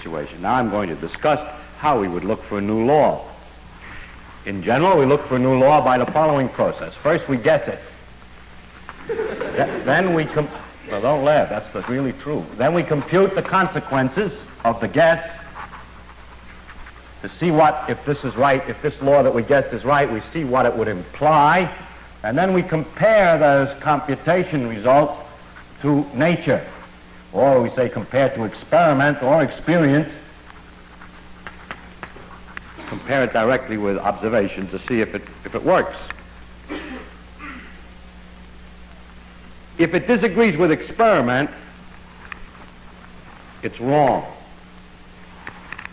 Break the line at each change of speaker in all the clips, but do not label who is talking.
situation. Now I'm going to discuss how we would look for a new law. In general, we look for a new law by the following process. First, we guess it. Then we well, don't laugh, that's really true. Then we compute the consequences of the guess to see what, if this is right, if this law that we guessed is right, we see what it would imply, and then we compare those computation results to nature, or we say compare to experiment or experience, compare it directly with observation to see if it works. If it disagrees with experiment, it's wrong.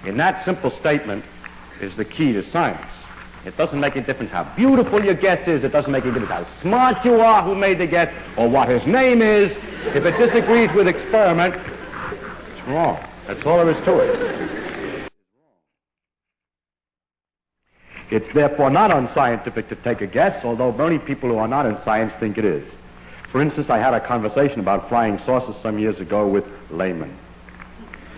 In that simple statement is the key to science. It doesn't make a difference how beautiful your guess is, it doesn't make a difference how smart you are who made the guess, or what his name is. If it disagrees with experiment, it's wrong. That's all there is to it. It's therefore not unscientific to take a guess, although many people who are not in science think it is. For instance, I had a conversation about flying saucers some years ago with laymen.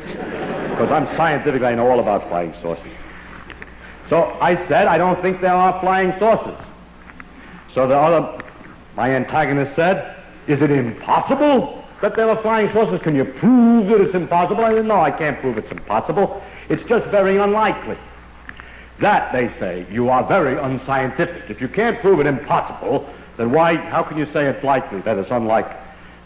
Because I'm scientific, I know all about flying saucers. So I said, I don't think there are flying saucers. So my antagonist said, is it impossible that there are flying saucers? Can you prove that it's impossible? I said, no, I can't prove it's impossible. It's just very unlikely. That, they say, you are very unscientific. If you can't prove it impossible, then how can you say it's likely, that it's unlikely?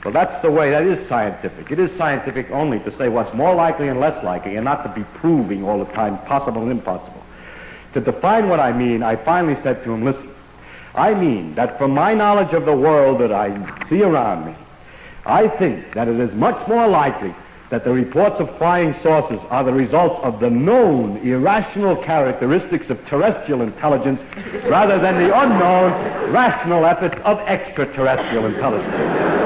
Well, that's the way, that is scientific. It is scientific only to say what's more likely and less likely, and not to be proving all the time possible and impossible. To define what I mean, I finally said to him, listen, I mean that from my knowledge of the world that I see around me, I think that it is much more likely that the reports of flying saucers are the result of the known irrational characteristics of terrestrial intelligence rather than the unknown rational efforts of extraterrestrial intelligence.